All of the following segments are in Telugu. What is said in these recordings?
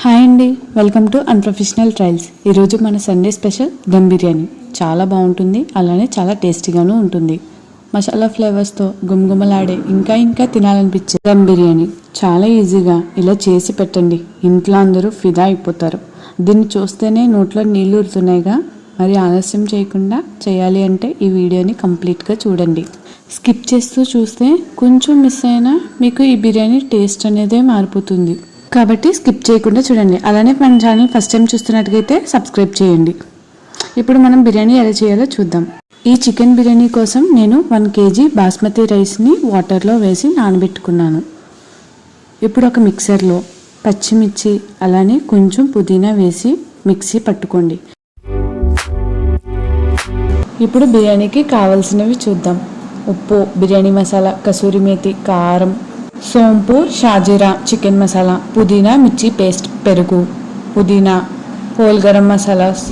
హాయ్ అండి, వెల్కమ్ టు అన్ప్రొఫెషనల్ ట్రయల్స్. ఈరోజు మన సండే స్పెషల్ దమ్ బిర్యానీ. చాలా బాగుంటుంది, అలానే చాలా టేస్టీగాను ఉంటుంది. మసాలా ఫ్లేవర్స్తో గుమగుమలాడే ఇంకా తినాలనిపించే దమ్ బిర్యానీ చాలా ఈజీగా ఇలా చేసి పెట్టండి. ఇంట్లో అందరూ ఫిదా అయిపోతారు. దీన్ని చూస్తేనే నోట్లో నీళ్లు ఊరుతున్నాయిగా. మరి ఆలస్యం చేయకుండా చేయాలి అంటే ఈ వీడియోని కంప్లీట్గా చూడండి. స్కిప్ చేస్తూ చూస్తే కొంచెం మిస్ అయినా మీకు ఈ బిర్యానీ టేస్ట్ అనేదే మారిపోతుంది. కాబట్టి స్కిప్ చేయకుండా చూడండి. అలానే మన ఛానల్ ఫస్ట్ టైం చూస్తున్నట్టుగైతే సబ్స్క్రైబ్ చేయండి. ఇప్పుడు మనం బిర్యానీ ఎలా చేయాలో చూద్దాం. ఈ చికెన్ బిర్యానీ కోసం నేను 1 kg బాస్మతి రైస్ని వాటర్లో వేసి నానబెట్టుకున్నాను. ఇప్పుడు ఒక మిక్సర్లో పచ్చిమిర్చి అలానే కొంచెం పుదీనా వేసి మిక్సీ పట్టుకోండి. ఇప్పుడు బిర్యానీకి కావాల్సినవి చూద్దాం. ఉప్పు, బిర్యానీ మసాలా, కసూరి మేతి, కారం, సోంపు, షాజీరా, చికెన్ మసాలా, పుదీనా, మిర్చి పేస్ట్, పెరుగు, పుదీనా, హోల్ గరం మసాలాస్,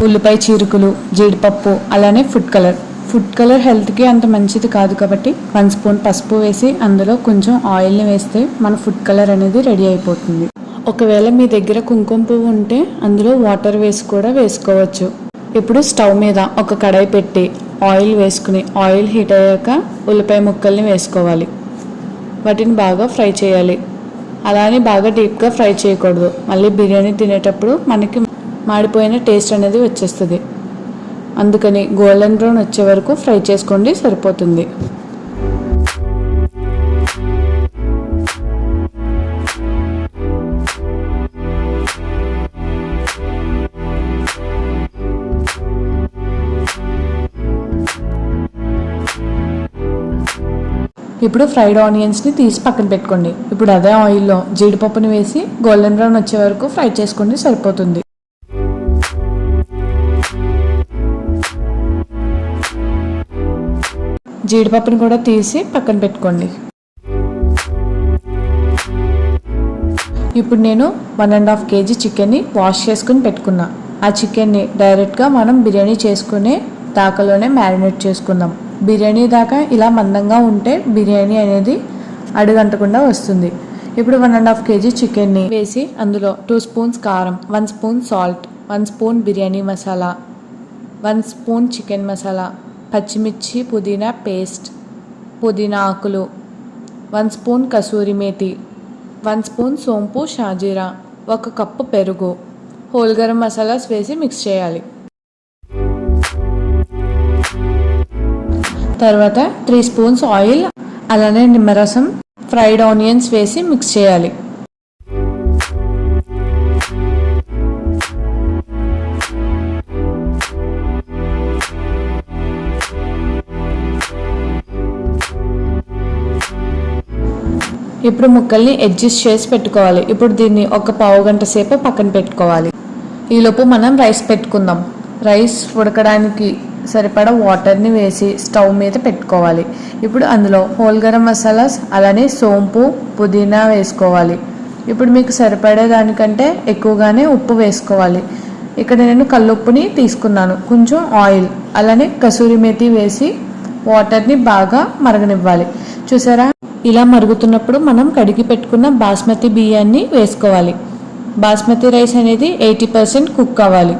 ఉల్లిపాయ చీరుకులు, జీడిపప్పు, అలానే ఫుడ్ కలర్ హెల్త్కి అంత మంచిది కాదు కాబట్టి 1 స్పూన్ పసుపు వేసి అందులో కొంచెం ఆయిల్ని వేస్తే మన ఫుడ్ కలర్ అనేది రెడీ అయిపోతుంది. ఒకవేళ మీ దగ్గర కుంకుమ పువ్వు ఉంటే అందులో వాటర్ వేసి కూడా వేసుకోవచ్చు. ఇప్పుడు స్టవ్ మీద ఒక కడాయి పెట్టి ఆయిల్ వేసుకుని ఆయిల్ హీట్ అయ్యాక ఉల్లిపాయ ముక్కల్ని వేసుకోవాలి. వాటిని బాగా ఫ్రై చేయాలి. అలానే బాగా డీప్గా ఫ్రై చేయకూడదు. మళ్ళీ బిర్యానీ తినేటప్పుడు మనకి మాడిపోయిన టేస్ట్ అనేది వచ్చేస్తుంది. అందుకని గోల్డెన్ బ్రౌన్ వచ్చే వరకు ఫ్రై చేసుకోండి, సరిపోతుంది. ఇప్పుడు ఫ్రైడ్ ఆనియన్స్ని తీసి పక్కన పెట్టుకోండి. ఇప్పుడు అదే ఆయిల్లో జీడిపప్పుని వేసి గోల్డెన్ బ్రౌన్ వచ్చే వరకు ఫ్రై చేసుకోండి, సరిపోతుంది. జీడిపప్పుని కూడా తీసి పక్కన పెట్టుకోండి. ఇప్పుడు నేను 1.5 kg చికెన్ని వాష్ చేసుకుని పెట్టుకున్నా. ఆ చికెన్ని డైరెక్ట్గా మనం బిర్యానీ చేసుకునే దాకాలోనే మ్యారినేట్ చేసుకుందాం. బిర్యానీ దాకా ఇలా మందంగా ఉంటే బిర్యానీ అనేది అడుగంటకుండా వస్తుంది. ఇప్పుడు 1.5 kg చికెన్ని వేసి అందులో 2 స్పూన్స్ కారం, 1 spoon salt, 1 spoon biryani masala, 1 spoon chicken masala, పచ్చిమిర్చి పుదీనా పేస్ట్, పుదీనా ఆకులు, 1 స్పూన్ కసూరి మేతి, 1 స్పూన్ సోంపు షాజీరా, 1 కప్పు పెరుగు, హోల్ గరం మసాలాస్ వేసి మిక్స్ చేయాలి. తర్వాత 3 స్పూన్స్ ఆయిల్, అలానే నిమ్మరసం, ఫ్రైడ్ ఆనియన్స్ వేసి మిక్స్ చేయాలి. ఇప్పుడు ముక్కల్ని అడ్జస్ట్ చేసి పెట్టుకోవాలి. ఇప్పుడు దీన్ని ఒక పావు గంట సేపు పక్కన పెట్టుకోవాలి. ఈలోపు మనం రైస్ పెట్టుకుందాం. రైస్ ఉడకడానికి సరిపడా వాటర్ని వేసి స్టవ్ మీద పెట్టుకోవాలి. ఇప్పుడు అందులో హోల్ గరం మసాలాస్ అలానే సోంపు, పుదీనా వేసుకోవాలి. ఇప్పుడు మీకు సరిపడే దానికంటే ఎక్కువగానే ఉప్పు వేసుకోవాలి. ఇక్కడ నేను కల్లుప్పుని తీసుకున్నాను. కొంచెం ఆయిల్ అలానే కసూరి మేతి వేసి వాటర్ని బాగా మరగనివ్వాలి. చూసారా, ఇలా మరుగుతున్నప్పుడు మనం కడిగి పెట్టుకున్న బాస్మతి బియ్యాన్ని వేసుకోవాలి. బాస్మతి రైస్ అనేది 80% కుక్ అవ్వాలి.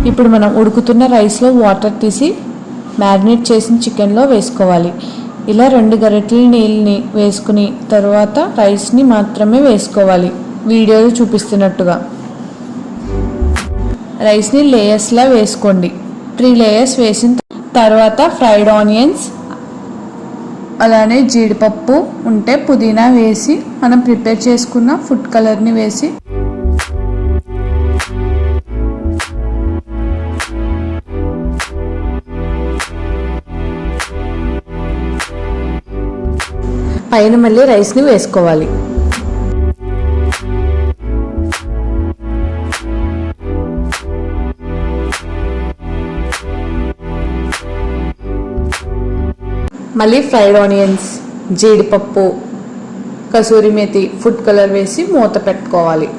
ఇప్పుడు మనం ఉడుకుతున్న రైస్లో వాటర్ తీసి మ్యారినేట్ చేసిన చికెన్లో వేసుకోవాలి. ఇలా 2 గరిటెల నీళ్ళని వేసుకుని తర్వాత రైస్ని మాత్రమే వేసుకోవాలి. వీడియోలో చూపిస్తున్నట్టుగా రైస్ని లేయర్స్లా వేసుకోండి. 3 లేయర్స్ వేసిన తర్వాత ఫ్రైడ్ ఆనియన్స్ అలానే జీడిపప్పు ఉంటే పుదీనా వేసి మనం ప్రిపేర్ చేసుకున్న ఫుడ్ కలర్ని వేసి పైన మళ్ళీ రైస్ని వేసుకోవాలి. మళ్ళీ ఫ్రైడ్ ఆనియన్స్, జీడిపప్పు, కసూరి మేతి, ఫుడ్ కలర్ వేసి మూత పెట్టుకోవాలి.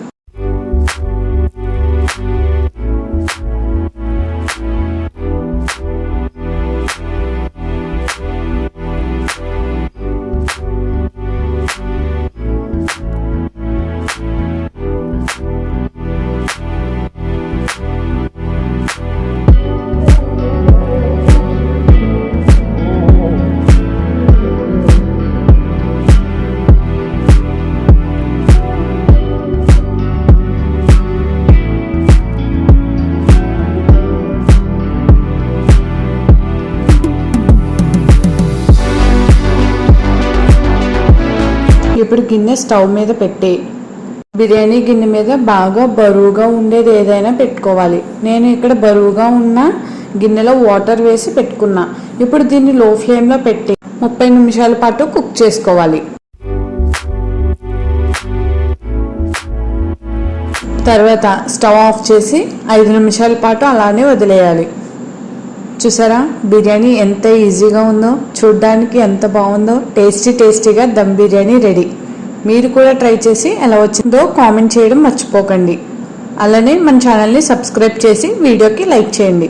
ఇప్పుడు గిన్నె స్టవ్ మీద పెట్టి బిర్యానీ గిన్నె మీద బాగా బరువుగా ఉండేది ఏదైనా పెట్టుకోవాలి. నేను ఇక్కడ బరువుగా ఉన్న గిన్నెలో వాటర్ వేసి పెట్టుకున్నా. ఇప్పుడు దీన్ని లో ఫ్లేమ్లో పెట్టి 30 నిమిషాల పాటు కుక్ చేసుకోవాలి. తర్వాత స్టవ్ ఆఫ్ చేసి 5 నిమిషాల పాటు అలానే వదిలేయాలి. చూసారా బిర్యానీ ఎంత ఈజీగా ఉందో, చూడ్డానికి ఎంత బాగుందో. టేస్టీగా దమ్ బిర్యానీ రెడీ. మీరు కూడా ట్రై చేసి ఎలా వచ్చిందో కామెంట్ చేయడం మర్చిపోకండి. అలానే మన ఛానల్ని సబ్స్క్రైబ్ చేసి వీడియోకి లైక్ చేయండి.